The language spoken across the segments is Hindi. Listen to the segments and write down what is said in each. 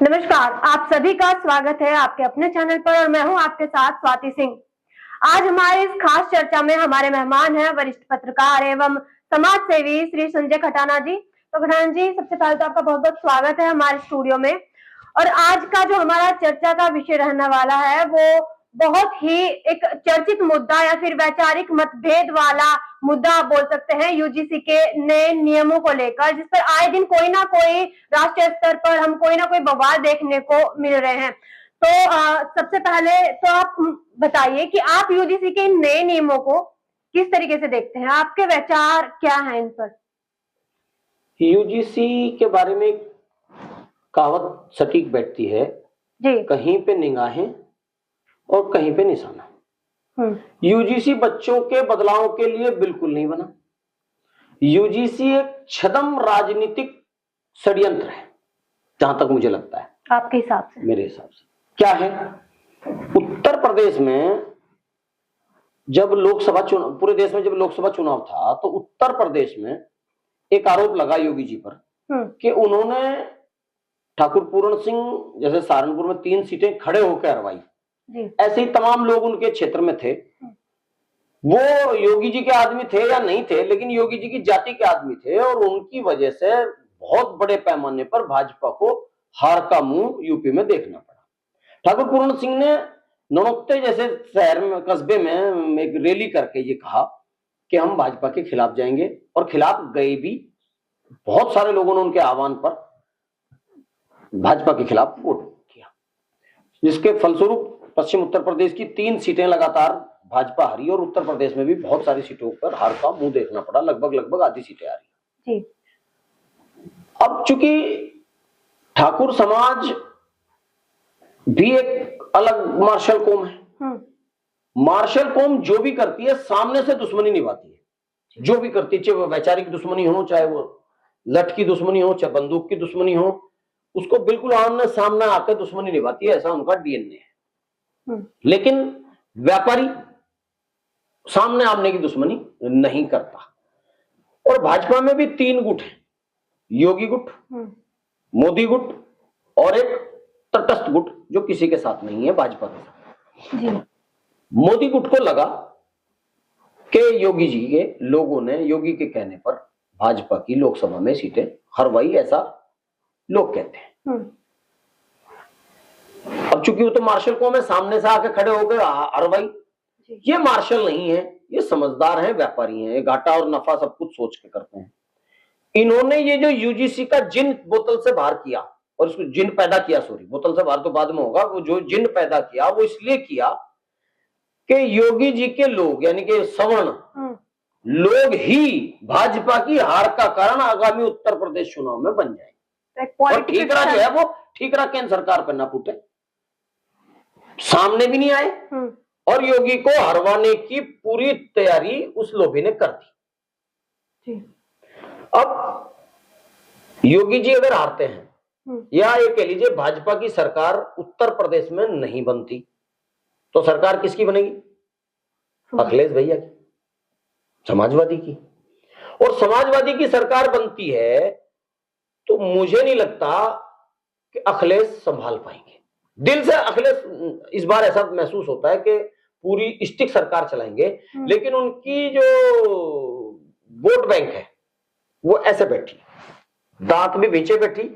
नमस्कार, आप सभी का स्वागत है आपके अपने चैनल पर और मैं हूं आपके साथ स्वाति सिंह। आज हमारे इस खास चर्चा में हमारे मेहमान हैं वरिष्ठ पत्रकार एवं समाज सेवी श्री संजय खटाना जी। तो खटाना जी, सबसे पहले तो आपका बहुत बहुत स्वागत है हमारे स्टूडियो में। और आज का जो हमारा चर्चा का विषय रहने वाला है वो बहुत ही एक चर्चित मुद्दा या फिर वैचारिक मतभेद वाला मुद्दा आप बोल सकते हैं, यूजीसी के नए नियमों को लेकर, जिस पर आए दिन कोई ना कोई राष्ट्रीय स्तर पर हम कोई ना कोई बवाल देखने को मिल रहे हैं। तो सबसे पहले तो आप बताइए कि आप यूजीसी के इन नए नियमों को किस तरीके से देखते हैं, आपके विचार क्या हैं इन पर? यूजीसी के बारे में कहावत सटीक बैठती है जी। कहीं पे निगाहें और कहीं पे निशाना। यूजीसी बच्चों के बदलाव के लिए बिल्कुल नहीं बना। यूजीसी एक छद्म राजनीतिक षड्यंत्र है, जहां तक मुझे लगता है। आपके हिसाब से? मेरे हिसाब से क्या है, उत्तर प्रदेश में जब लोकसभा चुनाव, पूरे देश में जब लोकसभा चुनाव था तो उत्तर प्रदेश में एक आरोप लगा योगी जी पर कि उन्होंने ठाकुर पूरण सिंह जैसे सहारनपुर में 3 सीटें खड़े होकर हरवाई। ऐसे ही तमाम लोग उनके क्षेत्र में थे, वो योगी जी के आदमी थे या नहीं थे, लेकिन योगी जी की जाति के आदमी थे और उनकी वजह से बहुत बड़े पैमाने पर भाजपा को हार का मुंह यूपी में देखना पड़ा। ठाकुर पूरण सिंह ने नौनौते जैसे शहर में, कस्बे में एक रैली करके ये कहा कि हम भाजपा के खिलाफ जाएंगे, और खिलाफ गए भी। बहुत सारे लोगों ने उनके आह्वान पर भाजपा के खिलाफ वोट किया, जिसके फलस्वरूप पश्चिम उत्तर प्रदेश की 3 सीटें लगातार भाजपा हारी और उत्तर प्रदेश में भी बहुत सारी सीटों पर हार का मुंह देखना पड़ा। लगभग आधी सीटें आ रही। अब चूंकि ठाकुर समाज भी एक अलग मार्शल कौम है। मार्शल कौम जो भी करती है सामने से दुश्मनी निभाती है। जो भी करती है, चाहे वो वैचारिक दुश्मनी हो, चाहे वो लठ की दुश्मनी हो, चाहे बंदूक की दुश्मनी हो, उसको बिल्कुल आमने सामने आकर दुश्मनी निभाती है। ऐसा उनका डीएनए है। लेकिन व्यापारी सामने आमने की दुश्मनी नहीं करता। और भाजपा में भी 3 गुट हैं, योगी गुट, मोदी गुट और एक तटस्थ गुट जो किसी के साथ नहीं है, भाजपा के साथ। मोदी गुट को लगा कि योगी जी के लोगों ने योगी के कहने पर भाजपा की लोकसभा में सीटें हरवाई, ऐसा लोग कहते हैं। अब चूंकि वो तो मार्शल कौम है, सामने से आके खड़े हो गए हरवाई। ये मार्शल नहीं है, ये समझदार हैं, व्यापारी हैं, घाटा और नफा सब कुछ सोच के करते हैं। इन्होंने ये जो यूजीसी का जिन बोतल से बाहर किया, और इसको जिन पैदा किया, सॉरी बोतल से बाहर तो बाद में होगा, वो जो जिन पैदा किया वो इसलिए किया कि योगी जी के लोग यानी कि सवर्ण लोग ही भाजपा की हार का कारण आगामी उत्तर प्रदेश चुनाव में बन जाए। और ठीकरा जो है वो ठीकरा केंद्र सरकार पर ना फूटे, सामने भी नहीं आए, और योगी को हरवाने की पूरी तैयारी उस लोभी ने कर दी। अब योगी जी अगर हारते हैं या ये कह लीजिए भाजपा की सरकार उत्तर प्रदेश में नहीं बनती, तो सरकार किसकी बनेगी? अखिलेश भैया की, समाजवादी की। और समाजवादी की सरकार बनती है तो मुझे नहीं लगता कि अखिलेश संभाल पाएंगे। दिल से अखिलेश इस बार ऐसा महसूस होता है कि पूरी स्टिक सरकार चलाएंगे, लेकिन उनकी जो वोट बैंक है वो ऐसे बैठी, दांत भी भींचे बैठी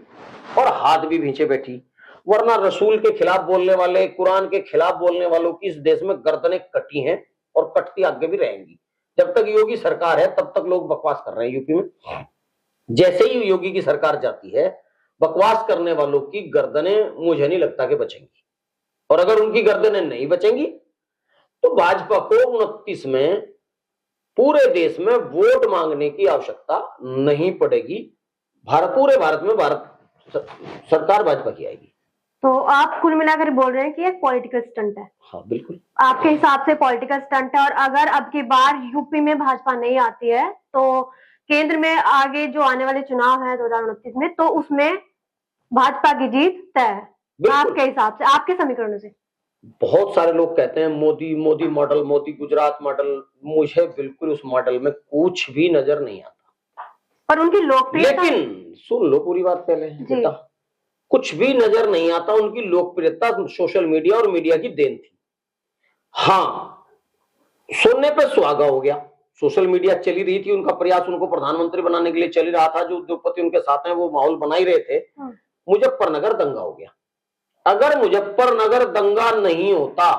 और हाथ भी भींचे बैठी। वरना रसूल के खिलाफ बोलने वाले, कुरान के खिलाफ बोलने वालों की इस देश में गर्दनें कटी हैं और कटती आगे भी रहेंगी। जब तक योगी सरकार है तब तक लोग बकवास कर रहे हैं यूपी में। जैसे ही योगी की सरकार जाती है, बकवास करने वालों की गर्दनें मुझे नहीं लगता कि बचेंगी। और अगर उनकी गर्दनें नहीं बचेंगी तो भाजपा को 29 में पूरे देश में वोट मांगने की आवश्यकता नहीं पड़ेगी। पूरे भारत में सरकार भाजपा की आएगी। तो आप कुल मिलाकर बोल रहे हैं कि एक पॉलिटिकल स्टंट है? हाँ बिल्कुल, आपके हिसाब से पॉलिटिकल स्टंट है। और अगर अब की बार यूपी में भाजपा नहीं आती है तो केंद्र में आगे जो आने वाले चुनाव है 2029 में, तो उसमें भाजपा की जीत तय है आपके हिसाब से, आपके समीकरणों से? बहुत सारे लोग कहते हैं मोदी मॉडल, मोदी गुजरात मॉडल। मुझे बिल्कुल उस मॉडल में कुछ भी नजर नहीं आता। पर उनकी लोकप्रियता, लेकिन सुन लो पूरी बात पहले बेटा, कुछ भी नजर नहीं आता। उनकी लोकप्रियता सोशल मीडिया और मीडिया की देन थी। हाँ, सोने पे सुहागा हो गया। सोशल मीडिया चली रही थी, उनका प्रयास उनको प्रधानमंत्री बनाने के लिए चल रहा था, जो उद्योगपति उनके साथ हैं वो माहौल बना ही रहे थे। मुजफ्फरनगर दंगा हो गया। अगर मुजफ्फरनगर दंगा नहीं होता,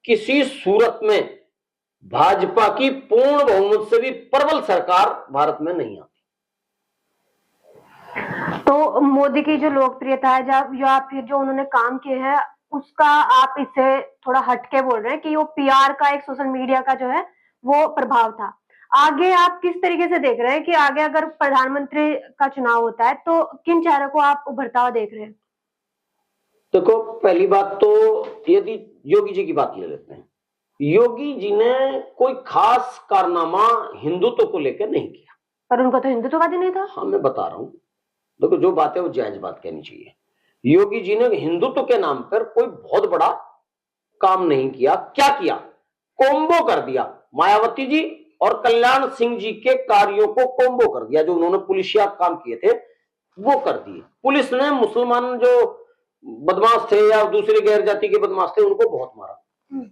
किसी सूरत में भाजपा की पूर्ण बहुमत से भी प्रबल सरकार भारत में नहीं आती। तो मोदी की जो लोकप्रियता है, या फिर जो उन्होंने काम किए हैं, उसका आप इससे थोड़ा हटके बोल रहे हैं कि वो पीआर का, एक सोशल मीडिया का जो है वो प्रभाव था। आगे आप किस तरीके से देख रहे हैं कि आगे अगर प्रधानमंत्री का चुनाव होता है तो किन चेहरों को आप उभरता हुआ देख रहे हैं? देखो, पहली बात तो यदि योगी जी की बात ले लेते हैं, योगी जी ने कोई खास कारनामा हिंदुत्व को लेकर नहीं किया। पर उनको तो हिंदुत्ववादी नहीं था। हाँ, मैं बता रहा हूं, देखो जो बात है वो जायज बात कहनी चाहिए। योगी जी ने हिंदुत्व के नाम पर कोई बहुत बड़ा काम नहीं किया। क्या किया? कोम्बो कर दिया। मायावती जी और कल्याण सिंह जी के कार्यों को कोम्बो कर दिया। जो उन्होंने पुलिसिया काम किए थे वो कर दिए। पुलिस ने मुसलमान जो बदमाश थे या दूसरे गैर जाति के बदमाश थे उनको बहुत मारा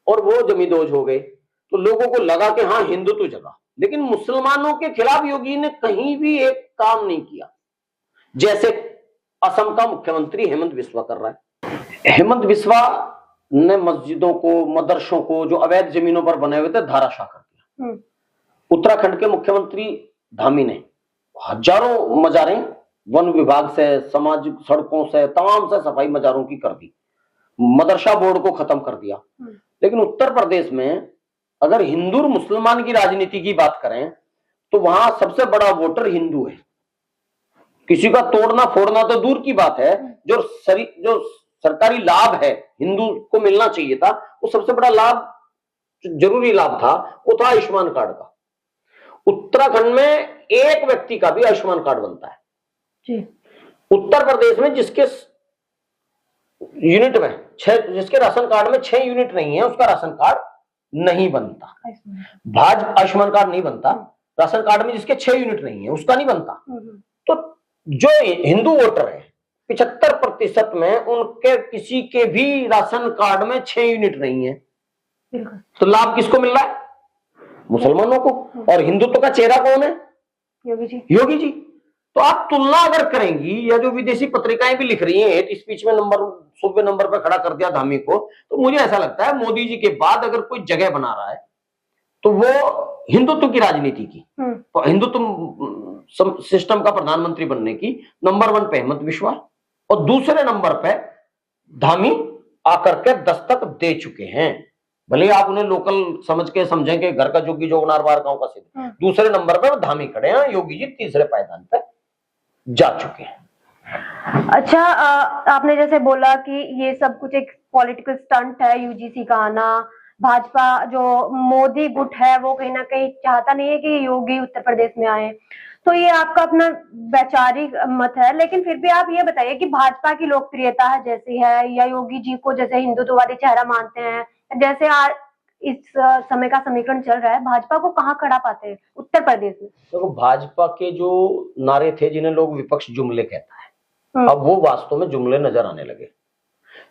और वो जमींदोज हो गए। तो लोगों को लगा कि हाँ हिंदुत्व जगा, लेकिन मुसलमानों के खिलाफ योगी ने कहीं भी एक काम नहीं किया। जैसे असम का मुख्यमंत्री हेमंत बिस्वा कर रहा है। हेमंत बिस्वा ने मस्जिदों को, मदरसों को जो अवैध जमीनों पर बने हुए थे धराशाह कर दिया। उत्तराखंड के मुख्यमंत्री धामी ने हजारों मजारें वन विभाग से, सामाजिक सड़कों से, तमाम से सफाई मजारों की कर दी। मदरसा बोर्ड को खत्म कर दिया। लेकिन उत्तर प्रदेश में अगर हिंदू और मुसलमान की राजनीति की बात करें तो वहां सबसे बड़ा वोटर हिंदू है। किसी का तोड़ना फोड़ना तो दूर की बात है, जो सरकारी लाभ है हिंदू को मिलना चाहिए था, वो सबसे बड़ा लाभ, जरूरी लाभ था, वो था आयुष्मान कार्ड का। उत्तराखंड में एक व्यक्ति का भी आयुष्मान कार्ड बनता है जी। उत्तर प्रदेश में जिसके यूनिट में जिसके राशन कार्ड में 6 यूनिट नहीं है, उसका राशन कार्ड नहीं बनता। आयुष्मान कार्ड नहीं बनता। राशन कार्ड में जिसके 6 यूनिट नहीं है उसका नहीं बनता। तो जो हिंदू वोटर है 75% में उनके किसी के भी राशन कार्ड में 6 यूनिट नहीं है। तो लाभ किसको मिल रहा है? मुसलमानों को। और हिंदुत्व का चेहरा कौन है? योगी जी। योगी जी। तो आप तुलना अगर करेंगी, या जो विदेशी पत्रिकाएं भी लिख रही हैं, हेट स्पीच में नंबर 100वें नंबर पर खड़ा कर दिया धामी को, तो मुझे ऐसा लगता है मोदी जी के बाद अगर कोई जगह बना रहा है तो वो हिंदुत्व की राजनीति की, तो हिंदुत्व सिस्टम का प्रधानमंत्री बनने की नंबर 1 पे हेमंत बिस्वा और दूसरे नंबर पे धामी आकर के दस्तक दे चुके हैं। भले आप उन्हें लोकल समझ के समझें कि घर का जोगी जोगनार बार गांव का सिद्ध, दूसरे नंबर पे धामी खड़े हैं। योगी जी तीसरे पायदान पे जा चुके हैं। अच्छा, आपने जैसे बोला कि ये सब कुछ एक पॉलिटिकल स्टंट है, यूजीसी का आना, भाजपा जो मोदी गुट है वो कहीं ना कहीं चाहता नहीं है कि योगी उत्तर प्रदेश में आए। तो ये आपका अपना वैचारिक मत है, लेकिन फिर भी आप ये बताइए कि भाजपा की लोकप्रियता जैसी है, या योगी जी को जैसे हिंदुत्ववादी चेहरा मानते हैं, जैसे आज इस समय का समीकरण चल रहा है, भाजपा को कहाँ खड़ा पाते हैं उत्तर प्रदेश में? तो भाजपा के जो नारे थे जिन्हें लोग विपक्ष जुमले कहता है, अब वो वास्तव में जुमले नजर आने लगे।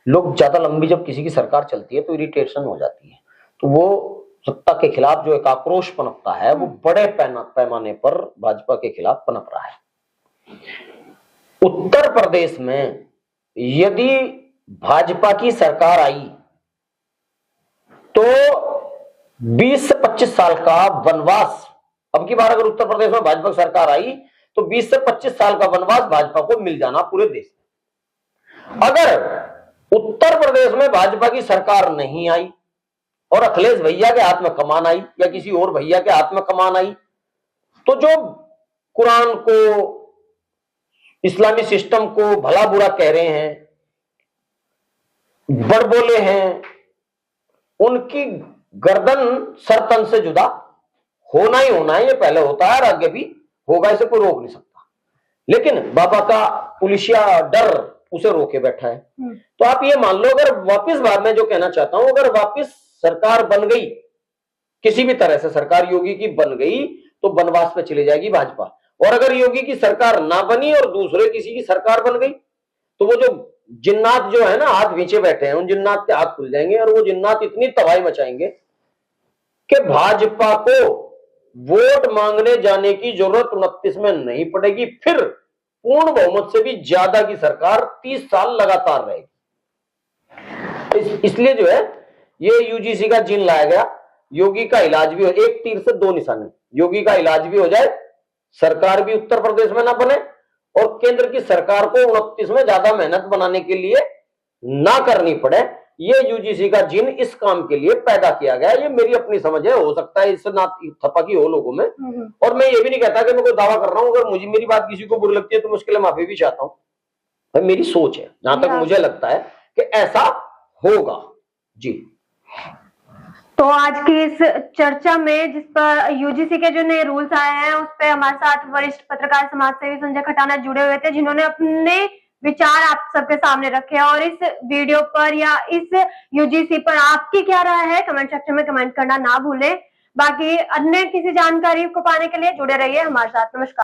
लोग ज्यादा लंबी जब किसी की सरकार चलती है तो इरिटेशन हो जाती है, तो वो सत्ता के खिलाफ जो एक आक्रोश पनपता है वो बड़े पैमाने पर भाजपा के खिलाफ पनप रहा है। उत्तर प्रदेश में यदि भाजपा की सरकार आई तो 20 से 25 साल का वनवास, अब की बार अगर उत्तर प्रदेश में भाजपा की सरकार आई तो 20 से 25 साल का वनवास भाजपा को मिल जाना पूरे देश में। अगर उत्तर प्रदेश में भाजपा की सरकार नहीं आई और अखिलेश भैया के हाथ में कमान आई या किसी और भैया के हाथ में कमान आई, तो जो कुरान को, इस्लामी सिस्टम को भला बुरा कह रहे हैं, बड़बोले हैं, उनकी गर्दन सरतन से जुदा होना ही होना है। ये पहले होता है और आगे भी होगा, इसे कोई रोक नहीं सकता। लेकिन बाबा का पुलिसिया डर उसे रोके बैठा है। तो आप ये मान लो, अगर वापिस बाद में जो कहना चाहता हूं, अगर वापिस सरकार बन गई, किसी भी तरह से सरकार योगी की बन गई, तो वनवास पे चली जाएगी भाजपा। और अगर योगी की सरकार ना बनी और दूसरे किसी की सरकार बन गई तो वो जो जिन्नात जो है ना हाथ नीचे बैठे हैं, उन जिन्नात के हाथ खुल जाएंगे और वो जिन्नात इतनी तबाही मचाएंगे कि भाजपा को वोट मांगने जाने की जरूरत 29 में नहीं पड़ेगी। फिर पूर्ण बहुमत से भी ज्यादा की सरकार 30 साल लगातार रहेगी। इसलिए जो है ये यूजीसी का जिन लाया गया। योगी का इलाज भी हो, एक तीर से दो निशाने, योगी का इलाज भी हो जाए, सरकार भी उत्तर प्रदेश में ना बने और केंद्र की सरकार को 29 में ज्यादा मेहनत बनाने के लिए ना करनी पड़े। ये यूजीसी का जिन इस काम के लिए पैदा किया गया। ये मेरी अपनी समझ है, हो सकता है इससे ना थपकी हो लोगों में। और मैं ये भी नहीं कहता कि मैं कोई दावा कर रहा हूं। अगर मुझे मेरी बात किसी को बुरी लगती है तो मैं उसके लिए माफी भी चाहता हूं। मेरी सोच है, जहां तक मुझे लगता है कि ऐसा होगा। जी, तो आज की इस चर्चा में जिस पर यूजीसी के जो नए रूल्स आए हैं उस पर हमारे साथ वरिष्ठ पत्रकार समाज सेवी संजय खटाना जुड़े हुए थे, जिन्होंने अपने विचार आप सबके सामने रखे। और इस वीडियो पर या इस यूजीसी पर आपकी क्या राय है, कमेंट सेक्शन में कमेंट करना ना भूलें। बाकी अन्य किसी जानकारी को पाने के लिए जुड़े रहिए हमारे साथ। नमस्कार।